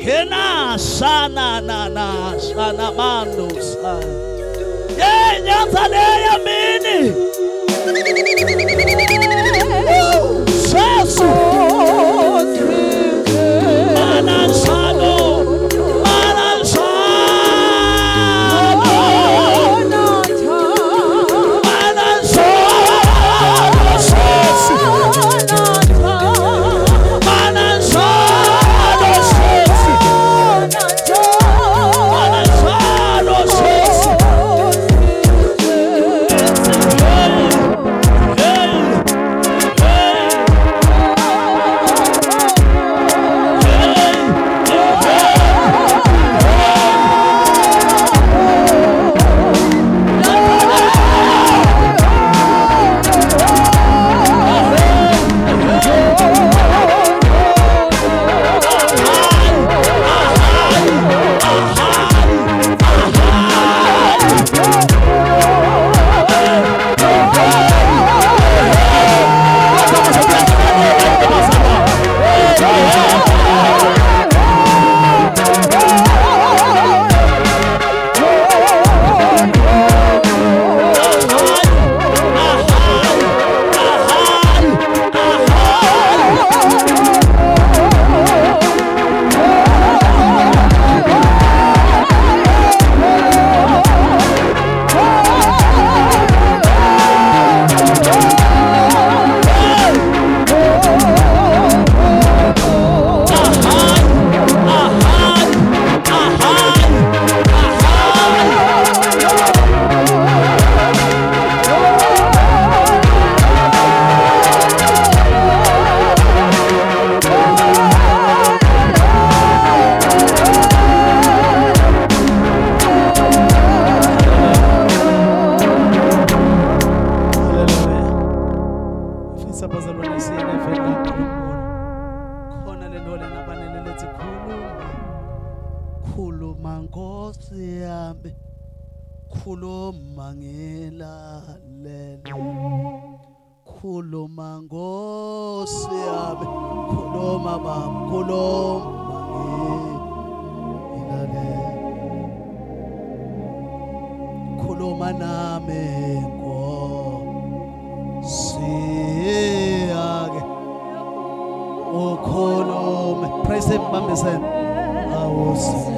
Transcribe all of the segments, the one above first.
Kena sana na sana mandos. Ye nyanzale ya mini. Sesu. Manansano. Praise him, Mama said. I will sing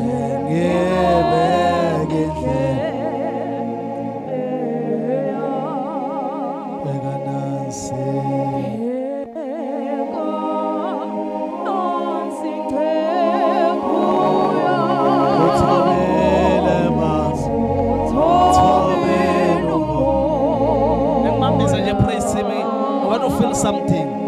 praise him. I want to feel something.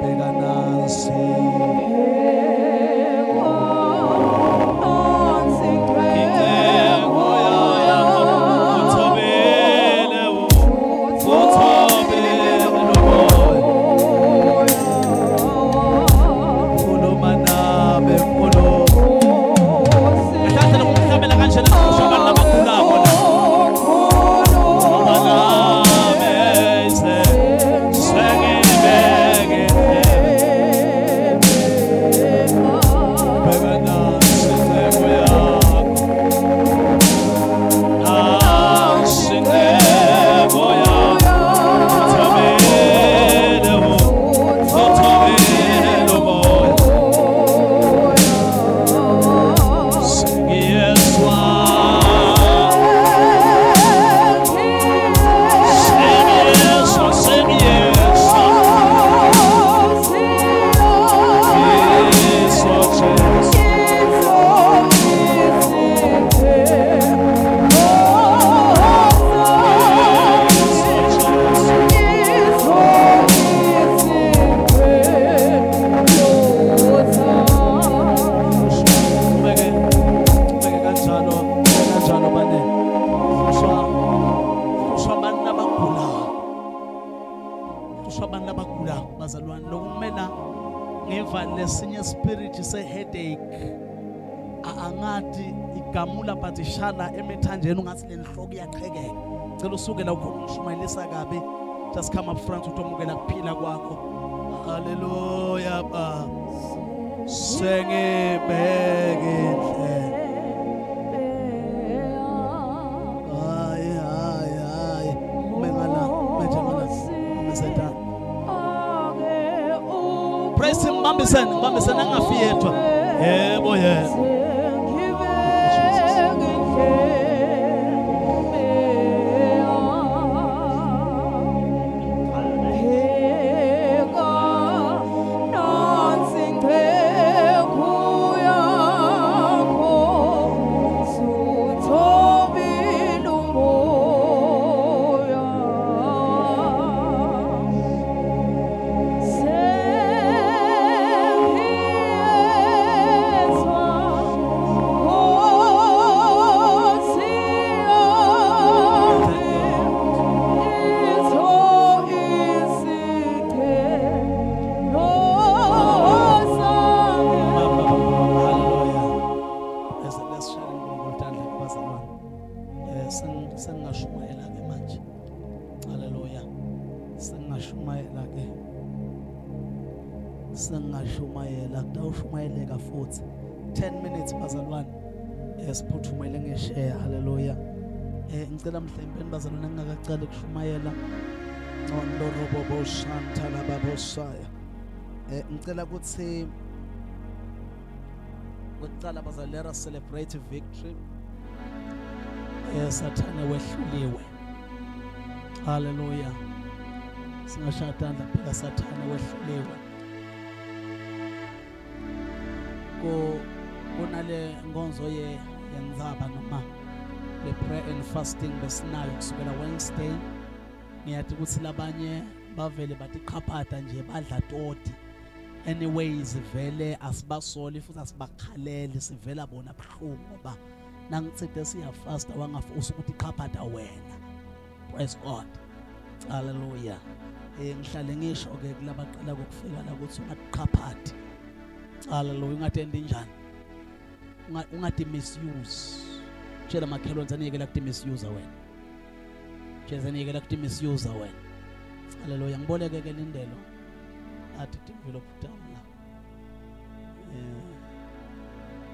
Igamula patishana emethanjeni ungathi lenhloko iyaqhekeka cela usuke la ukhona ushumayelisa kabi just come up front utomukela kuphila kwakho hallelujah ba sengibheke ngibambisene angafi yedwa. Yebo yebo. Sengashumayela kutawushumayeleka futhi 10 minutes bazalwane esiphuthumele ngeshare. Haleluya. Ngicela mhlawumbe bazalwane ngingakacela kushumayela Ndorobobo Shanta lababosaya. Ngicela ukuthi kuqala bazalwane let us celebrate victory. Sathane wehluliwe. Haleluya. Singashadana phela sathane wehluliwe. Kunale ngonzo yenzaba noma le prayer and fasting besinayo kusukela Wednesday. Ngiyathi ukuthi labanye bavele bathi qhaphatha nje badla toti. Anyways vele asibasoli futhi asibakhaleli sivela bona buhlungu ngoba nangithethe siya fast awangafusa ukuthi qhaphatha wena. Praise God. Hallelujah. Ngihlale ngisho ke kulabaqala kokufika la ukuthi ungaqhaphathi. Hallelujah. Ungathendi njani? Ungathi misuse. Tshela makhelwane zaniyekela kuthi misuse wena. Tshela zaniyekela kuthi misuse wena. Hallelujah. Ngiboleke ke lindelo. Athi develop down la.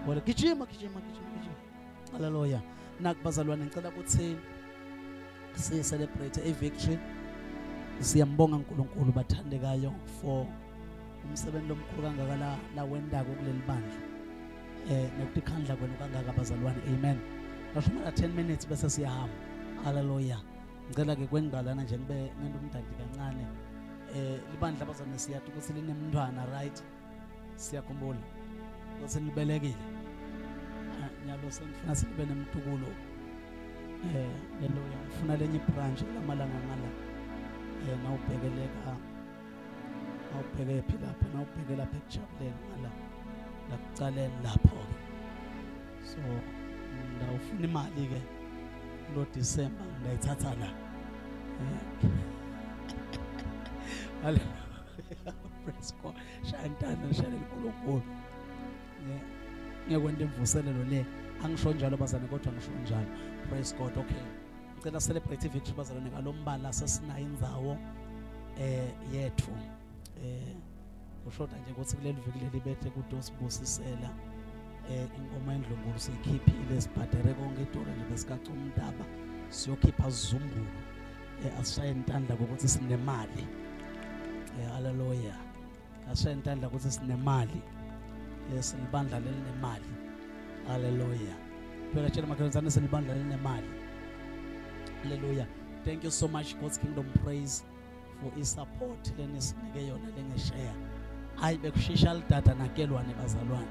Wala gijima. Hallelujah. Nakubazalwane ngicela ukuthi si celebrate a victory. Siyambonga uNkulunkulu bathandekayo for umsebenzi lomkhulu kangaka la wendako kuleli bandla. Nokuthi khandla kwenu kangaka bazalwane. Amen. Bashumela 10 minutes bese siyahamba. Hallelujah. Ngicela ke kwengalana nje ngibe ngento umdadi kancane. Libandla bazalwane siyathi ukuthi linemntwana right. Siyakhumbula. Ukuthi libelekile. Nyalo senifuna sibe nemtukulo. Hallelujah. Ngifuna lenye branch lamalanga ngala. Nawubhekeleka awubheke phi lapha nawubheke lapha ekujabuleni ngala lakucaleni lapho. So ngawufuna imali ke lo December ngayithatha la. Hallelujah. Praise God. Shantana shale uNkulunkulu. Ngiyakwenda imvuselelo le angisho njalo bazane kodwa ngisho njalo. Praise God. Okay. Ngicela celebrate victory bazalwane ngalombala sasinayo indzawo yethu. Ushoda nje ukuthi kuleli viki leli bethe kudosibusisela ingoma endlungulu sikhiphile sibhadere konke idolo nje besikacuma umntaba siyokhipha Zumbulu. Asishaye intandla ukuthi sinemali. Hallelujah. Asishaye intandla ukuthi sinemali. Silibandla lelinemali. Hallelujah. Phela tshela makhelwane silibandla lelinemali. Hallelujah. Thank you so much God's Kingdom Praise for his support lenisinike yona lengeshare. Hayi bekushisha lidada nakelwane bazalwane.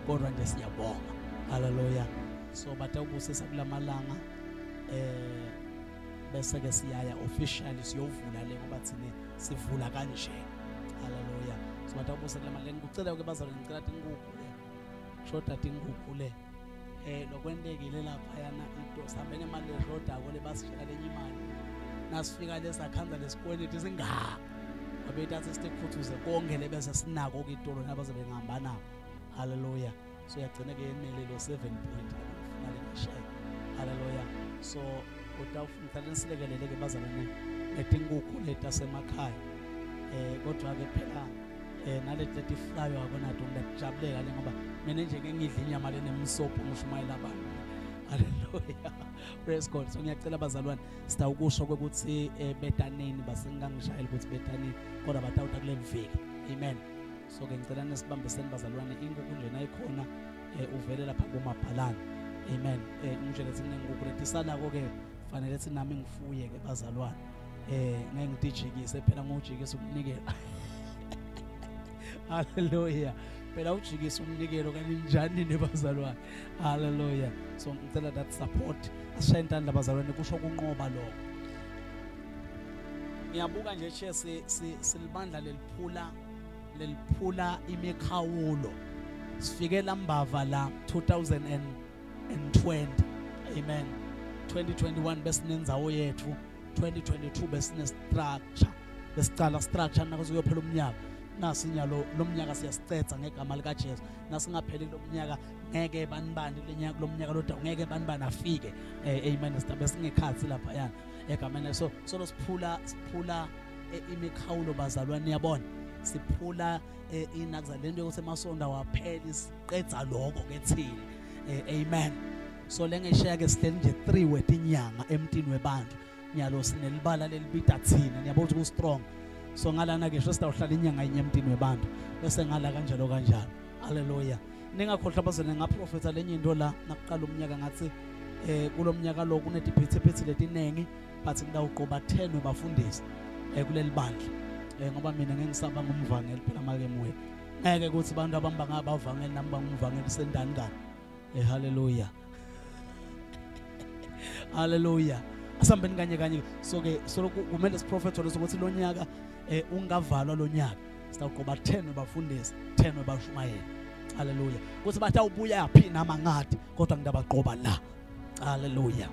Kodwa nje siyabonga. Hallelujah. So bathe ubusisa kulamalanga bese ke siyaya officially siyovula le ngoba thine sivula kanje. Hallelujah. So bathe ubusisa kulamalanga ngicela ke bazalwane ngicela inkukhu le. Shoda inkukhu le. Lokwendekile lapha yana into sihambene imali leshoda kole basishela lenye imali nasifika lesakhanza lesikweleti singa abethu athi sitekufuthuze kongele bese sinako ke itolo nabazobe ngihamba nabo. Hallelujah. So yagcina ke yenele lo 7 point finale ngishaye. Hallelujah. So utawufuna nisilekelele ke bazalwane letinkukhu leta semakhaya. Kodwa ke phela naleti letiflayo akona nto ngiyajabulela le ngoba mina nje ke ngidla inyama lenemsopo ngishumayela abantu. Hallelujah. Praise God. So ngiyacela bazalwane sitawukusho ukuthi betaneni basengangishayela ukuthi betaneni kodwa batawuta kuleli viki. Amen. so ke ngicela nesibambisene bazalwane inkukhu nje nayikhona uvele lapha kumabhalana amen ngitshela ukuthi kunenkukhu lethi salako ke fanele ukuthi nami ngifuye ke bazalwane ngeke ngidijikise phela ngojikisa umnikelo haleluya phela ujikisa umnikelo kanjani nebazalwane haleluya so ngicela that support asishaye intandla bazalwane kusho kunqoba lo ngiyabuka nje silibandla leliphula imikhawulo sifike lambava la 2020 amen 2021 besinenzawo yethu 2022 besine structure besicala structure nakuzoyophela umnyaka nasi inyalo lomnyaka siyasicetha ngegama lika Jesu nasingapheli lomnyaka ngeke banibani lenyaka lomnyaka lodwa ngeke banibani afike amen sitabe singekhathi lapha yana egameni so siphula imikhawulo bazalwane yabona siphula inakuza lento yokuthi emasonda waphela isiqedza lokho ke thina amen so lengesheya ke sihleli nje 3 wetinyanga emntini webantu nyalo sinelibala lelibita thina niyabona ukuthi ku strong so ngalana ke sitawuhlala inyanga inye emntini webantu bese ngala kanjalo haleluya ningakhohlwa bazene ngaprofeta lenye into la nakuqala umnyaka ngathi kulomnyaka lo kunediphethe letinengi but ngidawuqoba 10 webafundisi kuleli bandla ngoba mina ngengisaba ngumvangeli phela make moya ngeke ukuthi abantu abamba ngabavangeli nami bangumvangeli sendani ngani haleluya haleluya asambeni kanye so ke so kumele siprofetho lokuthi lo nyaka ungavalwa lo nyaka sitawuqoba 10 webafundisi 10 webashumayeli haleluya kuthi batawubuya phi nama ngathi kodwa ngidabaqoba la haleluya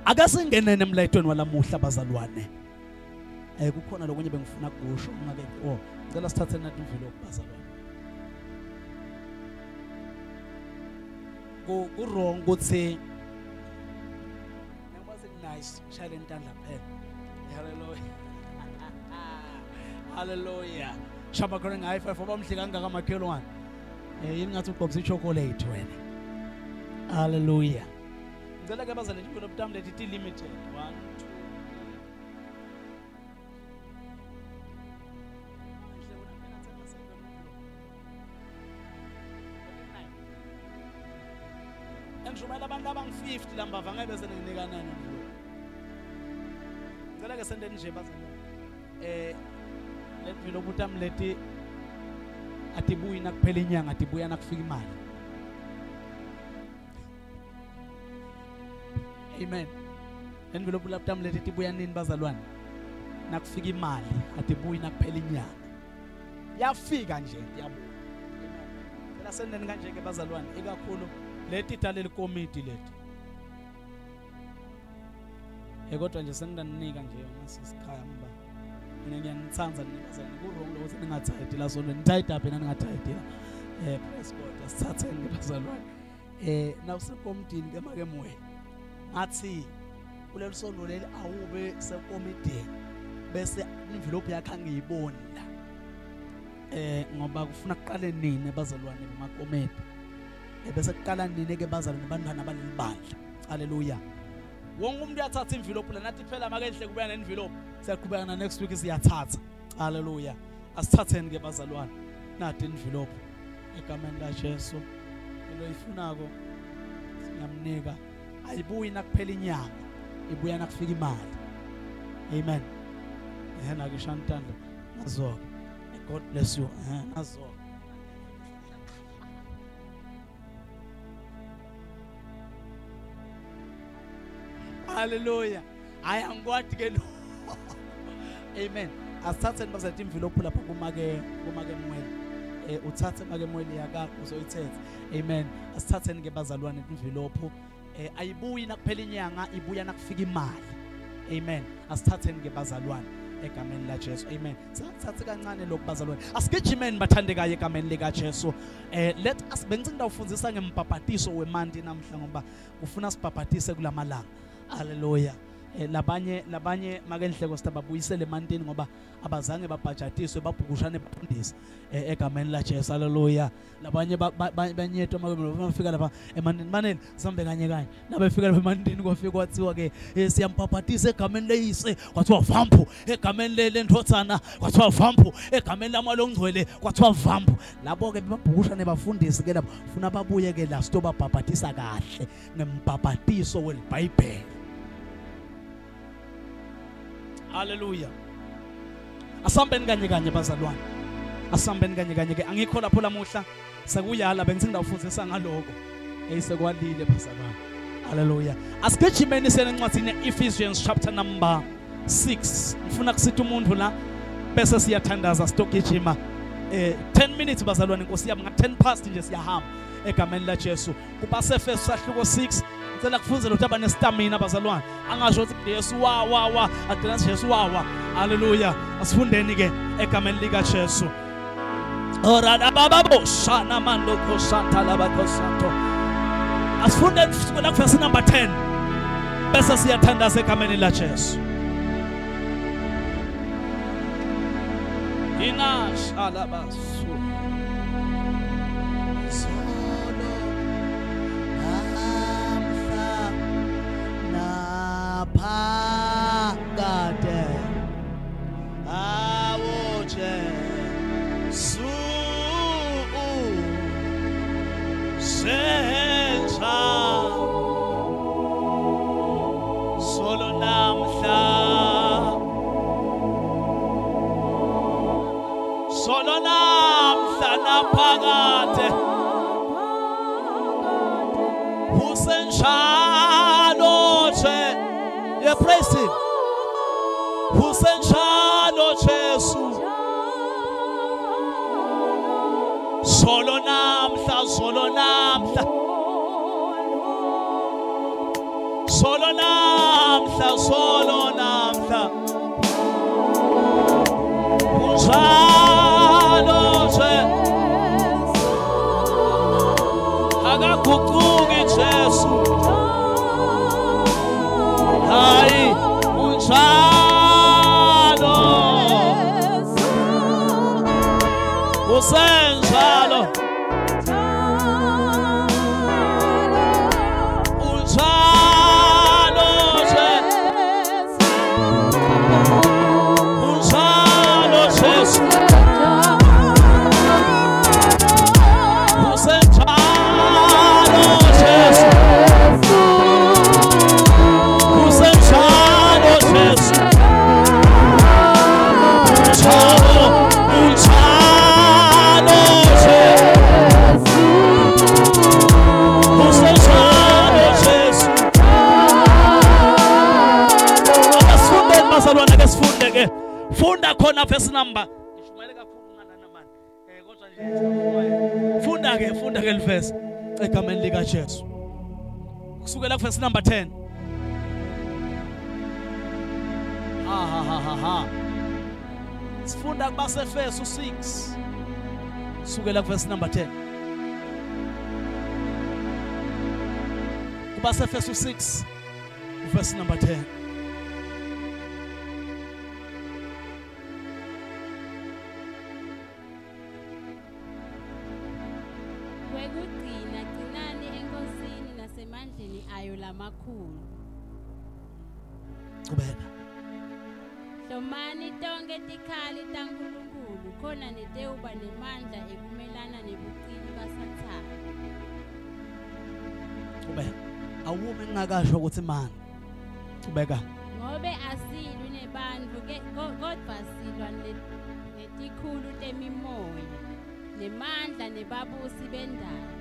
akasingenene emlayitweni walamuhla bazalwane kukhona lokunye bengifuna kusho ngake ngicela sithathe nathi imvilo bazalwane ku wrong ukuthi ngikwazi nice shayela intandla phela haleluya haleluya shaba khona high five abamhle kangaka amakhelwane yini ngathi uqobisa ichocolate wena haleluya ngicela ke bazalwane imvilo butami lethi limited 1 ngishumela abantu abang50 lambava ngeke bese nginikanani mvulo ngicela ke sendeni nje bazalwane lemvilo butami lethi atibuyi nakuphela inyanga atibuya nakufika imali amen lemvilo butami lethi tibuya nini bazalwane nakufika imali atibuyi nakuphela inyanga yafika nje yabuya ngicela sendeni kanje ke bazalwane ikakhulu lethi taleli committee lethi kodwa nje sengidanika nje ngasisikhaya mba mina ngiyanitsanza nibazana kurong ukuthi ningathayithi la sonto nithayithi apha ningathayithi la praise God asithatheni ngibazalwane nawusekomidini ke make moya ngathi kuleli sonto leli awube sekomidini bese envelope yakhe angiyiboni la ngoba kufuna kuqale nini bazalwane emakomedi bese kuqala nini ke bazalwane bantwana baleli bandla haleluya wonke umuntu uyathatha envelope la nathi phela make enhle kubuya nenvelope siyaqhubeka next week siyathatha haleluya asithatheni ke bazalwane nathi envelope egameni la Jesu lo ifunako siyamnika ayibuyi nakuphela inyanga ibuya nakufika imali amen yena ke shantandla nazo God bless you nazo haleluya ayangwathi ke lo amen asithatheni bazathi envelope lapha kumake mwele uthathe make mwele yakho uzoyithetha amen asithatheni ke bazalwane envelope ayibuyi nakuphela inyanga ibuya nakufika imali amen asithatheni ke bazalwane egameni la Jesu amen sathathe kancane lokhu bazalwane asigijimeni bathandekayo egameni lika Jesu let us bengicela ufundisa ngembhabhatiso wemanti namhla ngoba ufuna sibhabhatise kulamalanga haleluya labanye makenhleko sitababuyisele emantini ngoba abazange babhajatiswe babhukushane bafundise egameni la Jesu. Haleluya. Labanye banyetwa bafika lapha emantini manele sambe kanye nabefika lapha emantini kwafika kwathiwa ke siyampaphatisa egameni leyise kwathiwa vampu, egameni lendrotsana kwathiwa vampu, egameni lamalongcwele kwathiwa vampu. Labo ke babhukushane bafundise ke lapho funa babuye ke la sito babhaphatisa kahle ngempapatiso weBhayibheli. Hallelujah. Asambeni kanye bazalwane. Asambeni kanye ke angikho lapho lamuhla sekuyala bengizindawufundisa ngaloko. Sekwalile bazalwane. Hallelujah. Asigijimeni senencwadi Ephesians chapter number 6. Ngifuna kusithi umuntu la bese siyathandaza sitogijima 10 minutes bazalwane Nkosi yami nga 10 past nje siyahamba egameni la Jesu. Kuba seFefeso sahluko 6 ngicela kufunze ukuthi aba nestamina bazalwane. Angasho ukuthi Yesu wa adala Jesu wa. Hallelujah. Asifundeni ke egameni lika Jesu. Ora baba boshana mando kosanta labakosanto. Asifundeni kusukela ku verse number 10 bese siyathandaza egameni la Jesu. Inash alabasu solo amsa napagade awoje su sencha solo namsa solo namhla naphakade usenjalo nje yeah praise him usenjalo Jesu solo namhla solo namhla solo namhla solo namhla Hagakukugi Jesu Hai unjalo usenjalo unjalo Jesu Funda khona verse number ngishumele kakhulu nganana manje kodwa nje funda ke verse egameni lika Jesu kusukela ku verse number 10 sifunda kuba seFefeso 6 kusukela ku verse number 10 kuba seFefeso 6 verse number 10 Makhulu kubeka Hlomani tonke tikhali taNkulunkulu khona neteuba nemandla ekumelana nebucili basathane kubeka awume ngakasho ukuthi mani kubeka ngobe asilwi nebantfu kodwa silwa netikhulu temimoya nemandla nebabusi bendalo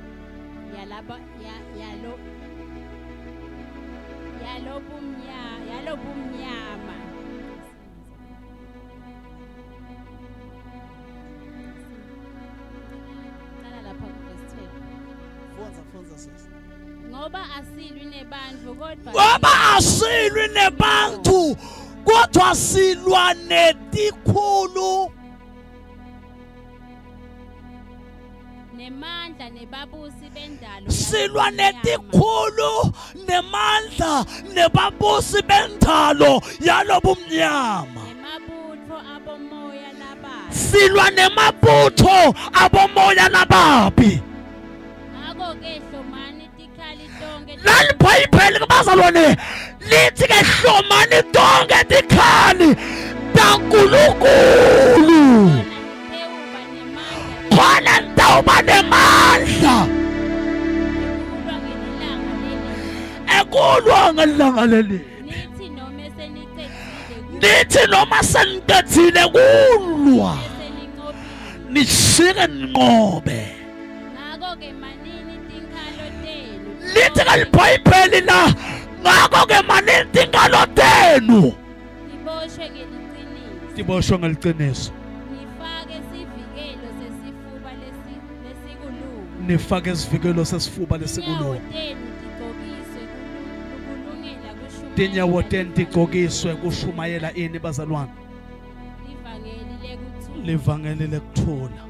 yalobumnyama Cala lapha ku verse 12 Funza sisi ngoba asilwi nebantu kodwa silwa netikhulu nemandla nebabusi bendalo silwa netikhulu nemandla silwa nebabusi bendalo yalobumnyama, nemabutho abomoya lababi. silwa nemabutho abomoya lababi. Ngakho-ke hlomani tikhali tonke Lali Bible kubazalwane lithi ke hlomani tonke tikhali taNkulunkulu khona nitewuba nemandla khona nitawuba nemandla ekulwa ngelanga leli. ekulwa ngelanga leli. Nithi noma seniqedile Nithi noma seniqedile kulwa seninqobile. nishike ninqobe. Ngakho-ke manini tinkhalo tenu Lithi ke iBhayibheli la ngakho ke manini tinkalo tenu liboshwe ngeliqiniso. tiboshwe ngeliciniso. Nifake isivikelo sesifuba lesikulunga. Nifake isivikelo sesifuba lesikulunga. Inyawo tenu tigqokiswe kulungela kushumayela Tinyawo tenu tigqokiswe kushumayela ini bazalwane? ivangeli lekuthula. Livangeli lekuthula.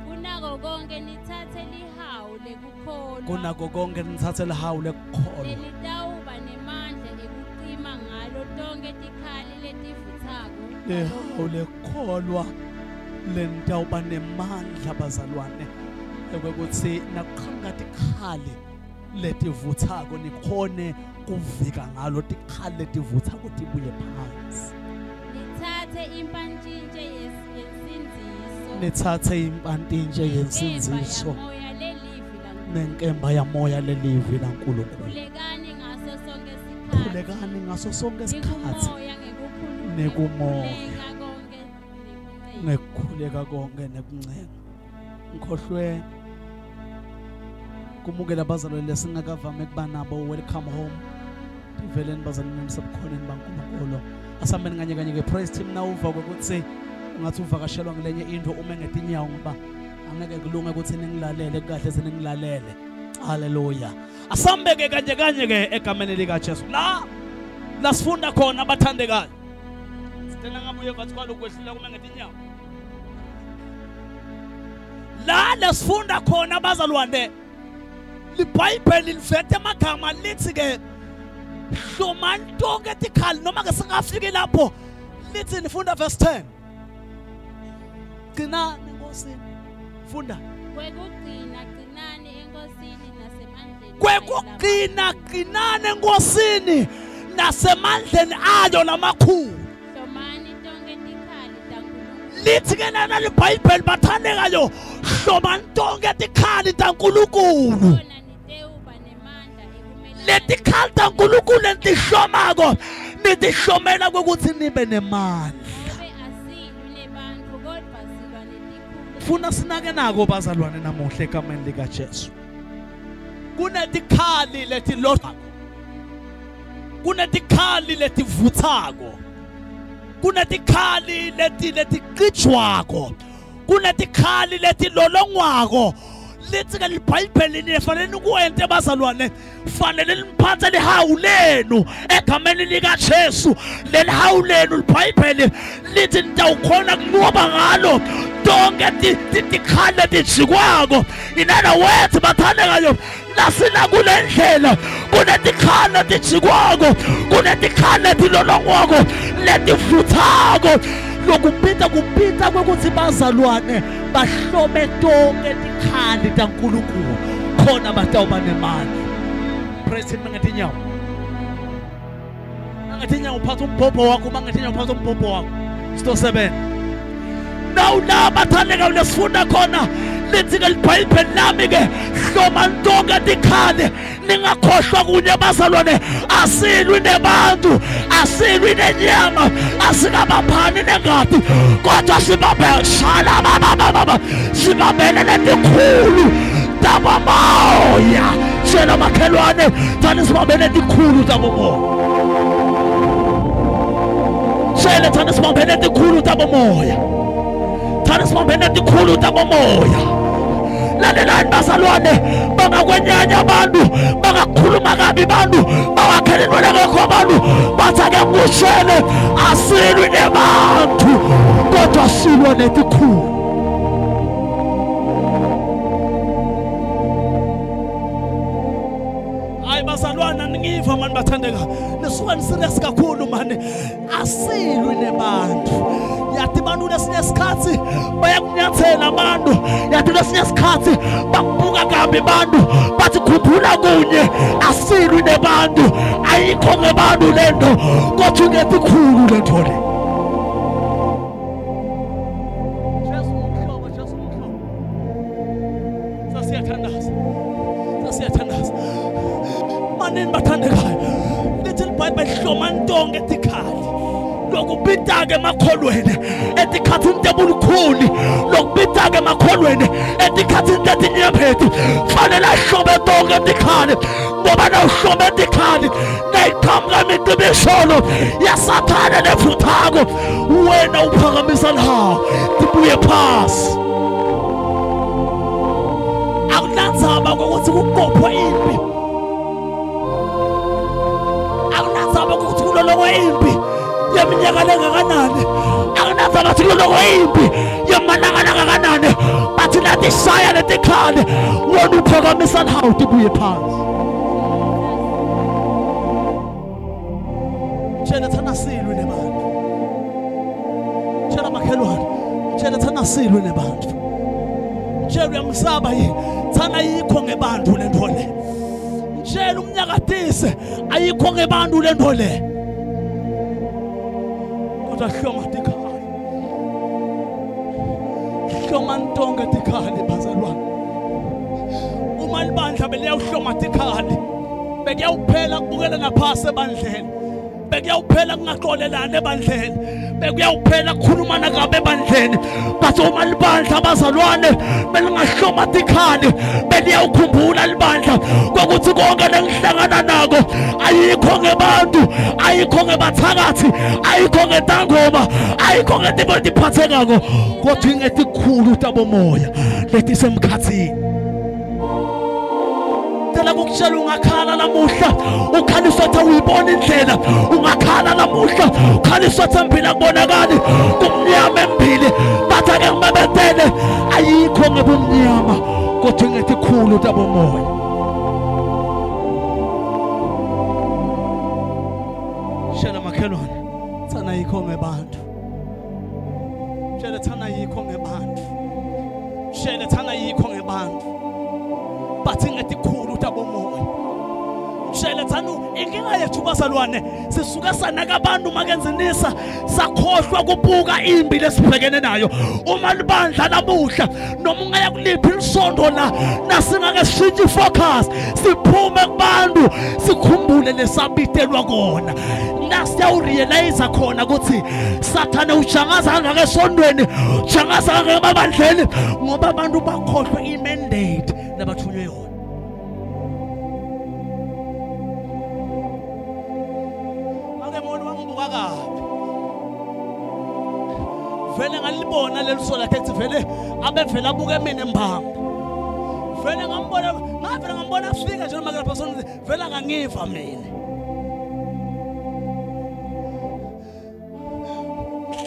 Kunako konke nithathe lihawu lekukholwa Kunako konke nithathe lihawu lekukholwa lelitawuba nemandla ekucima ngalo tonke tikhali letivutsako. lihawu lekukholwa lenitawuba nemandla bazalwane ekwekuthi nakuqhamuka tikhali letivuthako nikhone kuvika ngalo tikhali letivuthako tibuye phansi. Nithathe impantshintshe yensinziso. Nithathe impantshintshe yensinziso Moya lelivi laNkulunkulu. nenkemba yamoya lelivi laNkulunkulu. Khulekani ngaso sonke isikhathi. Khulekani ngaso sonke isikhathi Nikumoya ngekukhululeka nekumoya. konke nekuncela. ngekukhuleka konke nekuncenga. Ngikhohlwe kumukela abazalwane lesingakavame kuba nabo welcome home. Iveleni bazalwane sebukhoneni baNkulunkulu. Asambeni kanye ke praise team nawuva ukuthi ungathi uvakashelwa ngelenye into uma ngetinyawo ngoba angeke kulunge ukuthi ningilalele kahle seningilalele. Haleluya. Asambeke kanye ke egameni lika Jesu. La sifunda khona abathandekayo. Sicela ngabuye bathi kwalokwehlula kuma ngetinyawo. La lesifunda khona abazalwane iBhayibheli livethe amagama lithi ke hlomani tonke tikhali noma ke singafiki lapho lithi nifunda verse 10. Gcinani enkosini. Funda. Kwekugcina gcinani enkosini nasemandleni. Kwekugcina gcinani enkosini nasemandleni ayo lamakhulu. Hlomani tonke tikhali taNkulunkulu. Lithi ke lana iBhayibheli bathandekayo hlomani tonke tikhali taNkulunkulu. Khona nitewuba nemandla ekumelana. Letikhali taNkulunkulu lentihlomako nitihlomela ukuthi nibe nemandla. Ngobe asilwi nebantfu kodwa silwa netikhulu. Funa sinake nako bazalwane namuhla egameni lika Jesu. Kunetikhali letilodako. Kunetikhali letivuthako. Kunetikhali letiqijwako. Kunetikhali letilolongwako. Lithi ke iBhayibheli nifanele ukuwente bazalwane fanele niphathe lihawu lenu egameni lika Jesu. Lelihawu lenu iBhayibheli lithi nitawukhona kunqoba ngalo tonke tikhali letijikwako. In other words bathandekayo nasina kule ndlela kunetikhali letijikwako, kunetikhali letilolongwako, letivuthako. Lokupita kwekuthi bazalwane bahlome tonke tikhali taNkulunkulu khona batawuba nemali. Praise him mangatinyawo. Mangatinyawo uphatha umbhobho wakho, mangatinyawo uphatha umbhobho wakho. Sto 7. Now la bathandeka lesifunda khona lithi ke iBhayibheli nami ke hlomani tonke tikhali ningakhohlwa kunye bazalwane asilwi nebantu asilwi nenyama asikabaphani nengadi kodwa sibabele letikhulu tabamoya. Tshela makhelwane thani sibabele letikhulu tabamoya. Tshela thani sibabele letikhulu tabamoya. Thani sibabele letikhulu tabamoya. Lalelani bazalwane bangakwenyanya abantu bangakhuluma kabi abantu bawakhelelwe ngekho abantu bathi ake ngushele asilwi nebantu kodwa silwa netikhulu. Hayi bazalwana ngiva mani bathandeka nisuka niserious kakhulu mani asilwi nebantu yathi abantu lesinye isikhathi bayakunyathela abantu yathi lesinye isikhathi bakubuka kabi abantu bathi khumbula kunye asilwi nebantu ayikho ngebantu lento kodwa ungethi khulu lento le sasiyathandaza manini bathandekayo lithi libhayibheli hloma ntonke etikhali lokubita-ke emakholweni etikhathini tebulukhuni lokubita-ke emakholweni etikhathini tetinyembeti fanele ahlome ntonke etikhali ngoba nawuhlome etikhali nayiqhamuka imicibisholo yasathane nefuthako wena uphakamisa lawo tibuye phasi akunandzaba kokuthi kuqophwe impi akunandzaba kokuthi kulolongwe impi yeminyaka lengakanani akunandzaba ukuthi kulolongwe impi yemalangana kangakanani bathi nathi shaya letikhali wona uphakamisa lawo tibuye phansi tshela thana silwe nebantu tshela makhelwane tshela thana silwe nebantu tshela uyamsaba yini thana yikho ngebantu lento le tshela umnyakatise ayikho ngebantu lento le kodwa hloma tikhali hloma ntonke tikhali bazalwane uma libandla beliyawuhloma tikhali bekuyawuphela kubukela ngaphasi ebandleni bekuyawuphela kungaxolelana ebandleni bekuyawuphela kukhulumana kabe ebandleni bathi uma libandla abazalwane belingahloma tikhali beliyawukhumbula libandla kokuthi konke lengihlangana nako ayikho ngebantu ayikho ngebathakathi ayikho ngetangoma ayikho ngetimo etiphathekako kodwa ingetikhulu tabomoya letisemkhathini ukutshela ungakhala namuhla ukhaliswa ukuthi uyibona indlela ungakhala namuhla ukhaliswa ukuthi empila kubonakali kumnyama empili bathi ake ngibabetele ayikho ngebumnyama kodwa ingethi khulu tabomoya shela makhelwane thana yikho ngebantu shela thana yikho ngebantu shela thana yikho ngebantu bathi ngethi khulu tabomoya shela thana inkinga yethu bazalwane sisuka sanaka abantu makenzinisa sakhohlwa kubuka imbi lesibhekene nayo uma libandla lamuhla noma ungaya kuliphi lisondo la nasingake sishintshe focus siphume kubantu sikhumbule lesabitelwa kona la siyawurealize khona ukuthi sathane ujangaza kangaka esondweni ujangaza kangaka emabandleni ngoba abantu bakhohlwa imandate labathunywe yona vele ngalibona leliso lakhe ethi vele abevela abuke mina embamba vele ngambona afika nje noma person vele angangiva mina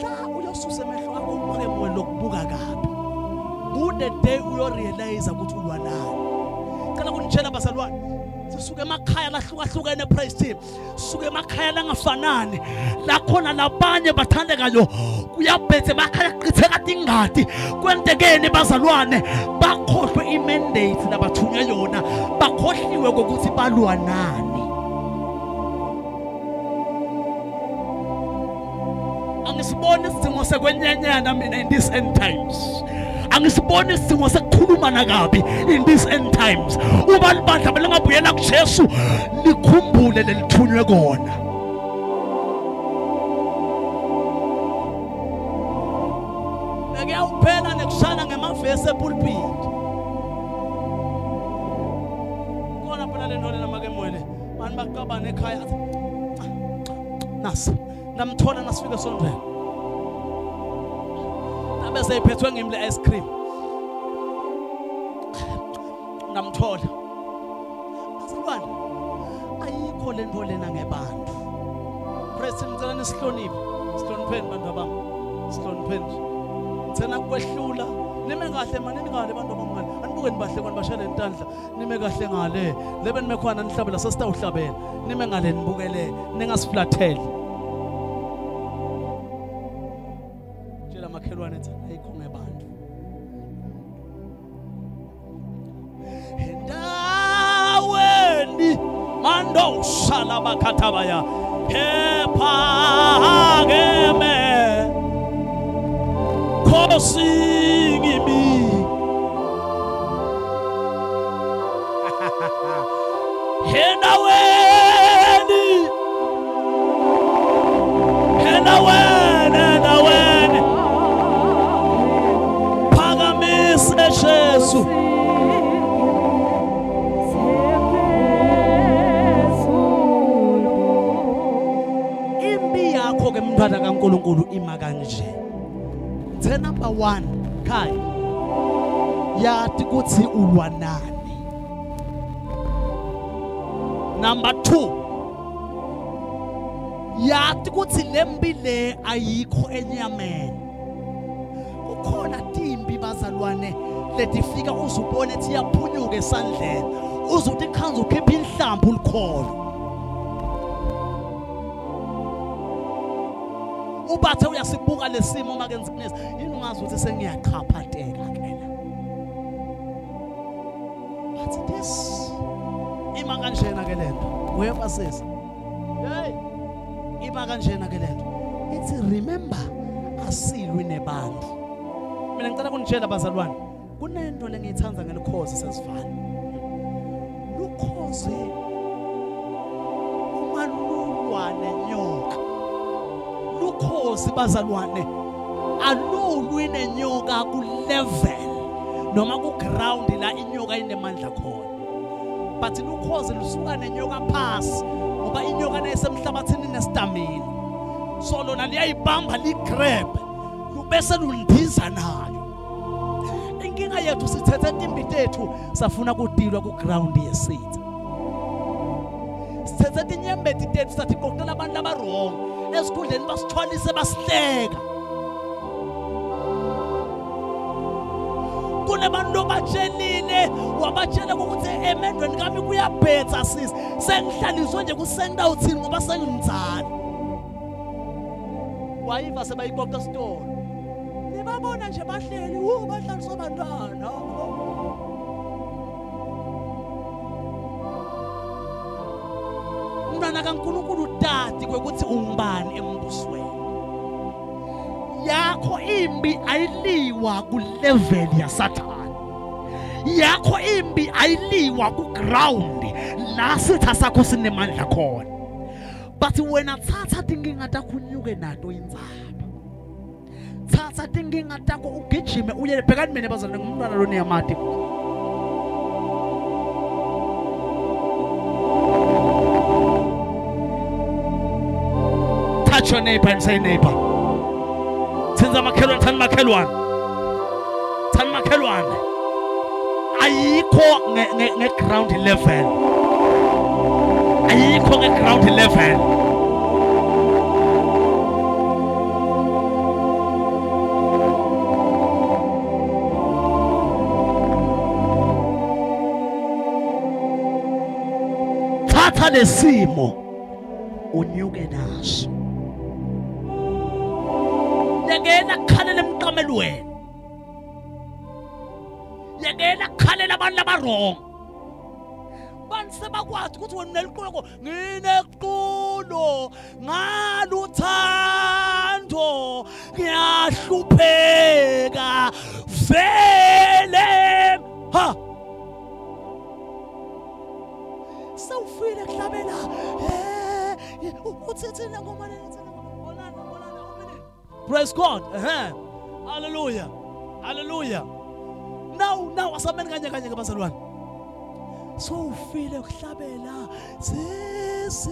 la uyosusa emehlo akho umake moya lokubuka kabi bude day uyorealize ukuthi ulwa nani cela kunitshela bazalwane sisuke emakhaya lahlukahlukene praise team sisuke emakhaya langafanani la khona labanye bathandekayo kuyabhethe bakhaya qitheka tingadi kwentekene bazalwane bakhohlwe imandate labathunywe yona bakhohliwe ukuthi balwa nani angisiboni isidingo sekwenyenyana mina in this end times angisiboni isidingo sekukhulumana kabi in this end times uma libandla belingabuyela kuJesu likhumbule lelithunywe kona bekuyawuphela nekushana ngemavesi epulpit kona phela lento lena makemwele mani baqabana ekhaya nasi ndamthola nasifika esondweni bese iphethwe ngimle ice cream namthola bazalwane ayikho lento lena ngebantu praise ngicela nisihloniphe sihlonipheni bantu abami sihlonipheni thena kwehlula nime kahle manini ngale bantu abangani nibuke nibahlekwane bashele intandla nime kahle ngale lebe nime khona nihlabela sesitawuhlabela nime ngale nibukele ningasiflatheli tshela makhelwane ethi ayikho ngebantu endaweni mando shala bakathabaya ephakeme Khosi ngimi endaweni phakamise Jesu impi yakho ke mntwana kaNkulunkulu ima kanje number 1 kai yathi kuthi ulwa nani number 2 yathi kuthi lembi le ayikho enyameni kukhona timbi bazalwane letifika uzubone ethi yaphunyuka esandleni uzuthi khanza ukhipha inhlamvu ulikholo ubathe uyasibuka lesimo makenza kunesi yini ungazi ukuthi sengiyaqhaphatheka kena but this ima kanjena ke lento uyabasisa hey ima kanjena ke lento ithi remember asilwi nebantu mina ngicela kunitshela bazalwane kunento lengiyithanda ngelikhozi sesivana lukhozi umalulwa nenyoka lukhozi bazalwane alulwi nenyoka ku level noma ku ground la inyoka inemandla khona but lukhozi lusuka nenyoka phansi ngoba inyoka nesemhlabathini nestamina so lona liyayibamba ligrab lubese lundiza nayo inkinga yethu sithethe timbi tethu safuna kudilwa ku ground yesitha sithethe tinyembeti tethu sathi kokutela abantu abarong esikhundleni basithwalise basihleka kunebantu batshelile wabatshela ukuthi emendweni kami kuyabhetha sisi sengihlaliswe nje kusenta uthini ngoba sengimzala wayiva sebayiqoqa store nibabona nje bahleli bahlaliswa abantwana umntwana kaNkulunkulu tati kwekuthi ungubani embusweni yakho imbi ayiliwa ku level ya Satan yakho imbi ayiliwa ku ground la sitha sakho sinemandla khona but wena thatha tinkinga takho unyuke nato indzaba thatha tinkinga takho ugijime uye bhekani mina bazalwane ngumntwana lo niyamati touch your neighbor and say neighbor Thanza makhelwane tan makhelwane ayikho nge ground level ayikho nge ground level thatha lesimo unyuke naso yekela khalela emqamelweni yekela khalela abantu abarong bantu sebakwazi ukuthi wena neliqulu nginequlu ngaluthando ngiyahlupheka vele ha sawufile kuhlabela uthethena ngoma lethena bolana praise God hallelujah hallelujah now asameni kanye ke bazalwane so ufile kuhlabela sisi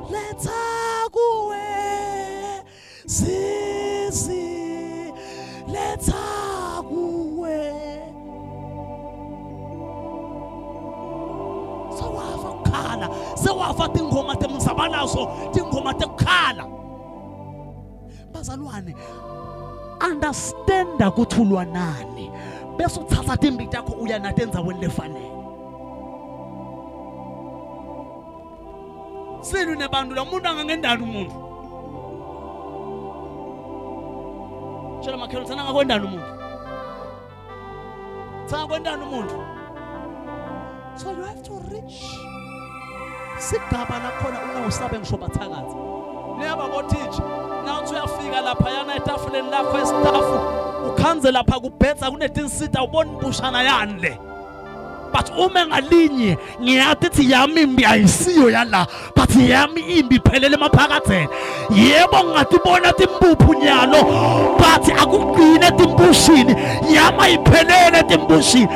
letha kuwe sisi letha kuwe sawafa kukhala sewafa tingoma temzabalazo tingoma tekukhala bazalwane understand ukuthi ulwa nani bese uthatha imbiti yakho uya nathi enzaweni lefanele. Silwe nebantu la umuntu angangendani umuntu. Tshela makhelo thana ngakwendani umuntu. Thana kwendani umuntu. So you have to reach sigaba lakhona ungawusabe ngisho bathakathi. Neba boteach now uyafika lapha yana etafuleni lakho estafu ukhanze lapha kubhetsa kunetinsita ubona imbushana yani le. But uma ngalinye ngiyathi yami imbi ayisiyo yala but yami imbi phelele emaphakatheni. Yebo ngatibona timpuphu nyalo but akugcine timbushini yama iphelele timbushini.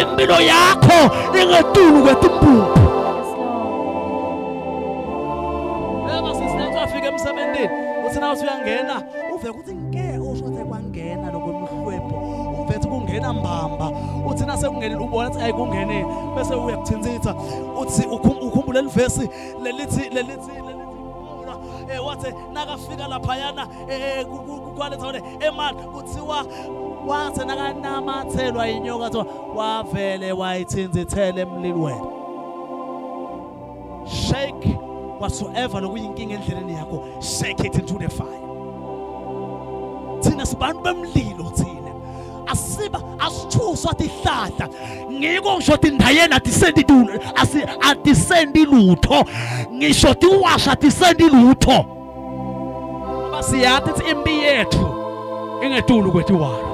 Impilo yakho ingetulu kwetimpuphu. Eba sisilethu afika emsebenzini uthi nawe uyangena uve ukuthi ngeke usho kwangena lokwemhlwepho uvethe kungena mbamba uthi nase kungenile ubona ukuthi ayikungene bese uya kuthinzitha uthi ukhumbule levesi lelithi wathi nakafika lapha yana kwaletha emali kuthiwa wathi nakanamathelwa inyoka kuthiwa wavele wayithinzithele emlilweni. Shake whatsoever lokuyinkinga endleleni yakho, shake it into the fire. Thina sibantu bemlilo thina asiba asithuswa tihlahla ngiko ngisho tindayena atisendi lutho ngisho tiwasha tisendi lutho basiyathi impi yethu ingetulu kwetiwalo.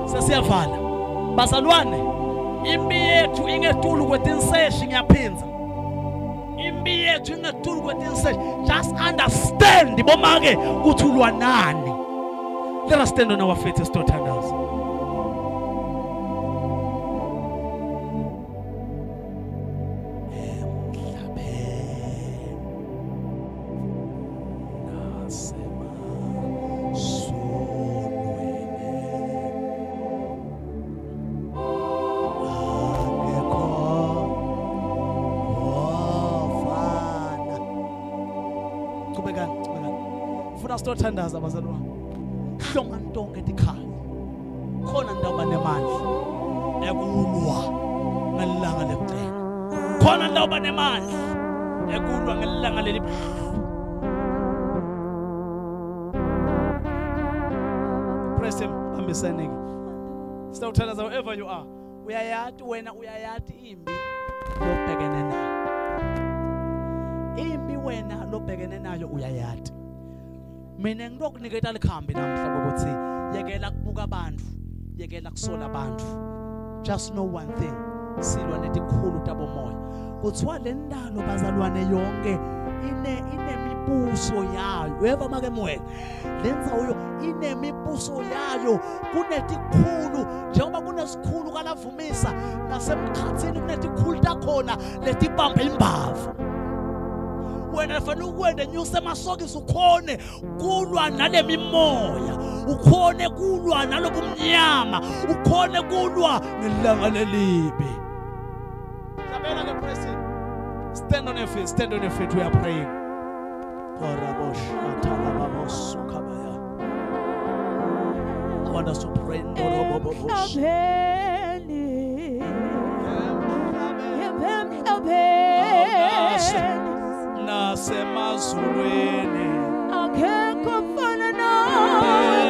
Sesiyavala bazalwane, impi yethu ingetulu kwetinseshi ngiyaphinza. Impi yethu ingetulu kwetinseshi. Just understand bomake kuthulwa nani. Let us stand on our feet as tothanders. Tothandaza abazalwane hlonga ntonke etikhaya khona ndawo banemandla ekulwa ngelanga lekugcina khona ndawo banemandla ekulwa ngelanga leli. Praise him ambisene sitawuthandaza wherever you are. Uyayati wena uyayati imbi lobhekene nayo. Imbi wena lobhekene nayo uyayati. Mina ngizokunikeza likhambi namhla ukuthi yekela kubuka abantu, yekela kusola abantu. Just know one thing, silwa netikhulu tabomoya. Kuthiwa le ndalo bazalwane yonke inemibuso yayo. Weva make mwena lenza uyo inemibuso yayo kunetikhulu njengoba kunesikhulu kalavumisa nasemkhathini kunetikhulu takhona letibamba imbavu. Wena fanele ukwenda nyuse masokisi ukhone kulwa nale mimoya, ukhone kulwa nalobumnyama, ukhone kulwa ngelanga lelibi. Sabela ke praise. Stand on your feet, stand on your feet, we are praying. I want us to pray. Nasemazulweni akekho mfana nawe,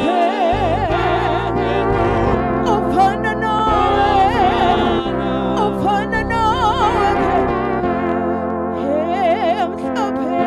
ufana nawe, ufana nawe emhlabeni.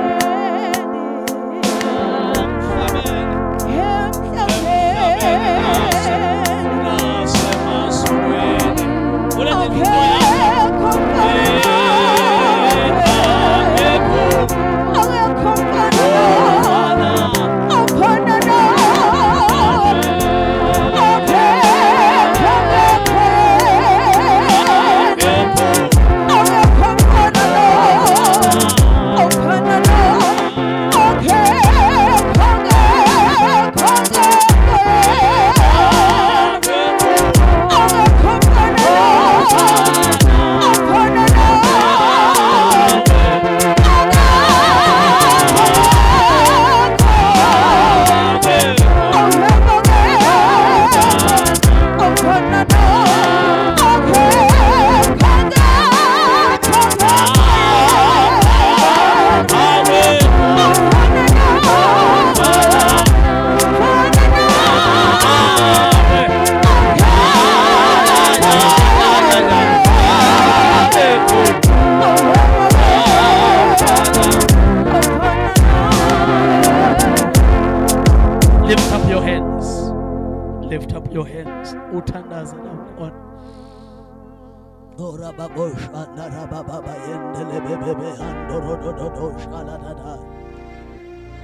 your hands. Uthandaze la ukhona. Ora babosha na rababa yendele bebebe andorododo shala dada.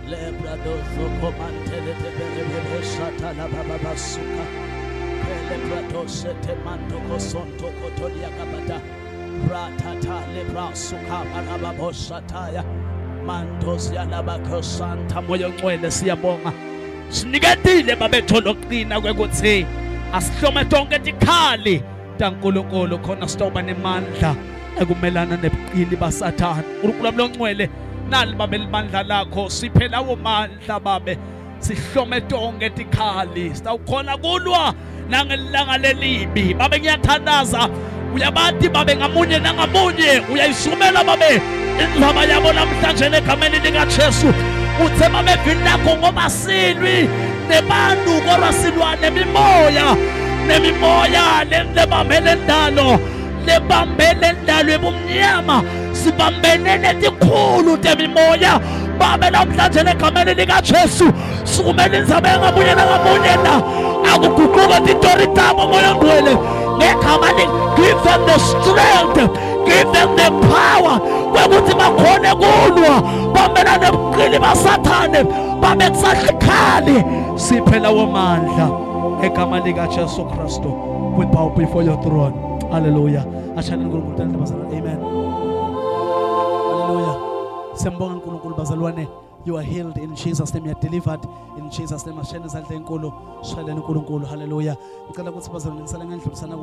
Lebra dozo komantele bebebe satana baba suka. Lebra dozo te mando kosonto kotolia kabata. Ratata lebra suka barababo sataya. Mandos yalabako santa moyo ngcwele siyabonga. Siniketile babethu lokuqina kwekuthi asihlome tonke tikhali taNkulunkulu khona sitoba nemandla ekumelana nebuqili baSathane. uNkulunkulu longcwele nali babe limandla lakho siphe lawo mandla babe sihlome tonke tikhali sitawukhona kulwa nangelanga lelibi babe ngiyathandaza uyabathi babe ngamunye nangamunye uyayisumela babe indaba yabo namhlanje negameni likaJesu uthe babe vinakho ngoba silwi nebantu kodwa silwa nemimoya lebambele ndalo ebumnyama sibambene netikhulu temimoya babe namhlanje negameni likaJesu sukumele inzaba engamunye nangamunye na akuguquka titori tabo moya ngcwele ngegama give them the strength, give them the power kwekuthi bakhone kulwa bambela nebuqili baSathane babe kusakhali siphe lawo mandla egama likaJesu Kristu. We bow before your throne. Hallelujah. Ashana uNkulunkulu thandle bazalwane. Amen. Hallelujah. Siyambonga uNkulunkulu bazalwane. You are healed in Jesus name. You are delivered in Jesus name. Ashana izandla enkulu. Shaleni uNkulunkulu. Hallelujah. Ngicela ukuthi bazalwane ngisala ngendlulisana